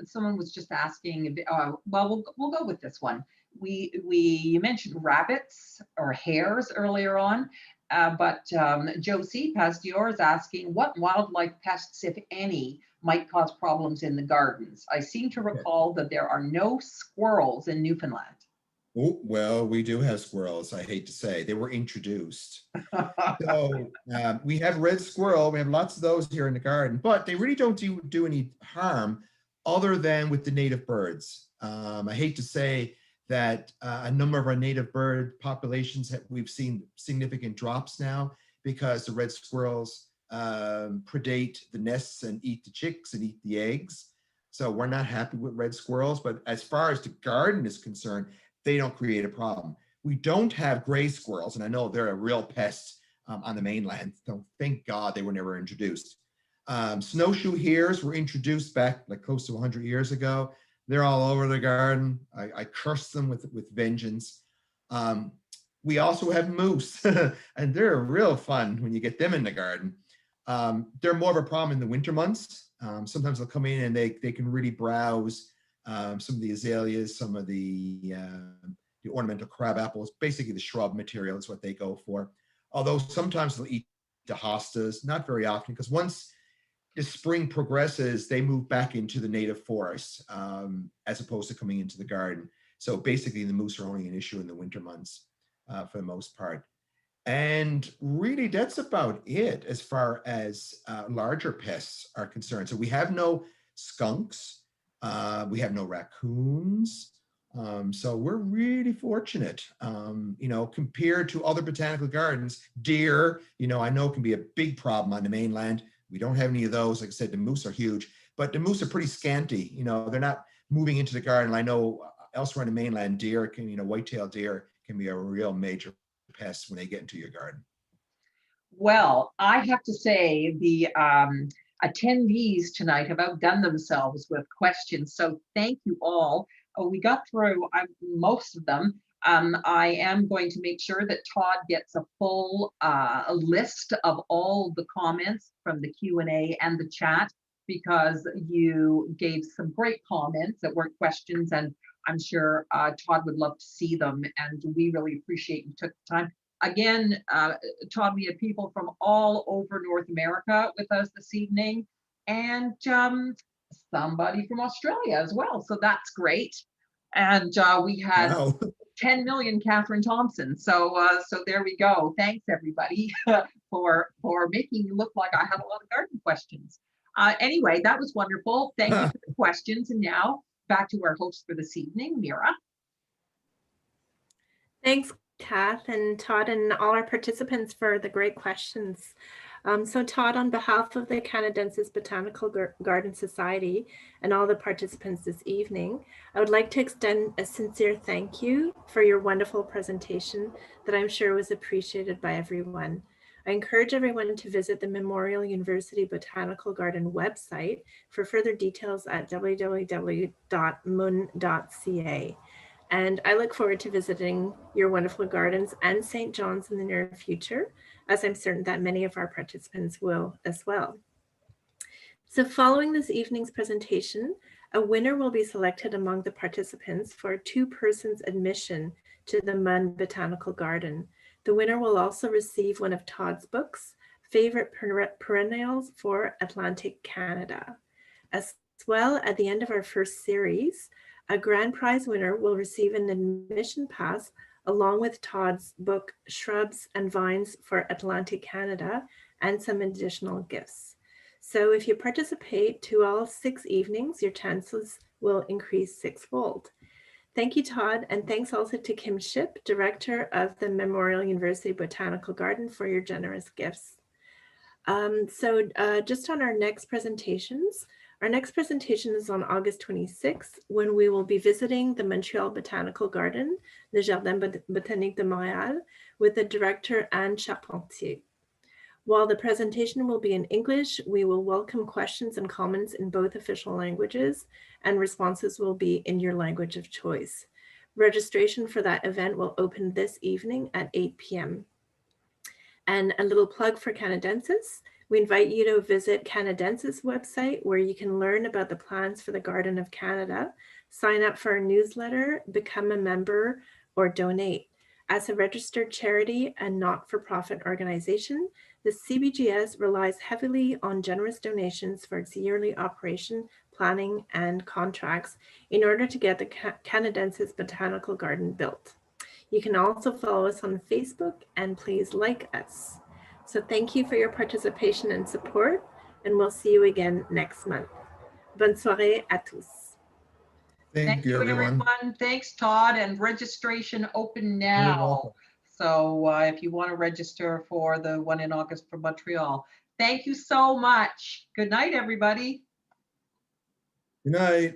someone was just asking. Well, we'll go with this one. You mentioned rabbits or hares earlier on, but Josie Pasteur is asking what wildlife pests, if any, might cause problems in the gardens. I seem to recall that there are no squirrels in Newfoundland. Oh, well, we do have squirrels, I hate to say. They were introduced. So we have red squirrel. We have lots of those here in the garden, but they really don't do any harm other than with the native birds. I hate to say that a number of our native bird populations, we've seen significant drops now because the red squirrels predate the nests and eat the chicks and eat the eggs. So we're not happy with red squirrels, but as far as the garden is concerned, they don't create a problem. We don't have gray squirrels, and I know they're a real pest on the mainland. So thank God they were never introduced. Snowshoe hares were introduced back like close to 100 years ago. They're all over the garden. I curse them with vengeance. We also have moose, and they're real fun when you get them in the garden. They're more of a problem in the winter months. Sometimes they'll come in and they can really browse some of the azaleas, some of the ornamental crab apples, basically the shrub material is what they go for. Although sometimes they'll eat the hostas, not very often, because once the spring progresses, they move back into the native forest as opposed to coming into the garden. So basically the moose are only an issue in the winter months for the most part. And really that's about it as far as larger pests are concerned. So we have no skunks, we have no raccoons. So we're really fortunate, compared to other botanical gardens. Deer, I know can be a big problem on the mainland. We don't have any of those. Like I said, the moose are huge, but the moose are pretty scanty. They're not moving into the garden. I know elsewhere on the mainland, deer can, white-tailed deer can be a real major pest when they get into your garden. Well, I have to say the attendees tonight have outdone themselves with questions. So thank you all. We got through most of them. I am going to make sure that Todd gets a full list of all the comments from the Q&A and the chat, because you gave some great comments that weren't questions, and I'm sure Todd would love to see them, and we really appreciate you took the time. Again, Todd, we had people from all over North America with us this evening, and somebody from Australia as well. So that's great. And we had 10 million Catherine Thompson. So there we go. Thanks everybody for making me look like I had a lot of garden questions. Anyway, that was wonderful. Thank you for the questions. And now back to our host for this evening, Mira. Thanks, Kath and Todd and all our participants for the great questions. So Todd, on behalf of the Canadensis Botanical Garden Society and all the participants this evening, I would like to extend a sincere thank you for your wonderful presentation that I'm sure was appreciated by everyone. I encourage everyone to visit the Memorial University Botanical Garden website for further details at www.mun.ca. And I look forward to visiting your wonderful gardens and St. John's in the near future, as I'm certain that many of our participants will as well. So following this evening's presentation, a winner will be selected among the participants for a 2-person admission to the MUN Botanical Garden. The winner will also receive one of Todd's books, Favorite Perennials for Atlantic Canada. As well, at the end of our first series, a grand prize winner will receive an admission pass along with Todd's book, Shrubs and Vines for Atlantic Canada, and some additional gifts. So if you participate to all 6 evenings, your chances will increase 6-fold. Thank you, Todd, and thanks also to Kim Ship, Director of the Memorial University Botanical Garden, for your generous gifts. Just on our next presentations, our next presentation is on August 26th, when we will be visiting the Montreal Botanical Garden, the Jardin Botanique de Montréal, with the director Anne Charpentier. While the presentation will be in English, we will welcome questions and comments in both official languages, and responses will be in your language of choice. Registration for that event will open this evening at 8 p.m. And a little plug for Canadensis. We invite you to visit Canadensis website, where you can learn about the plans for the Garden of Canada, sign up for our newsletter, become a member, or donate. As a registered charity and not-for-profit organization, the CBGS relies heavily on generous donations for its yearly operation, planning, and contracts in order to get the Canadensis Botanical Garden built. You can also follow us on Facebook, and please like us. So thank you for your participation and support, and we'll see you again next month. Bonne soirée à tous. Thank you, everyone. Thanks, Todd. And registration open You're now. welcome. So if you want to register for the one in August for Montreal. Thank you so much. Good night, everybody. Good night.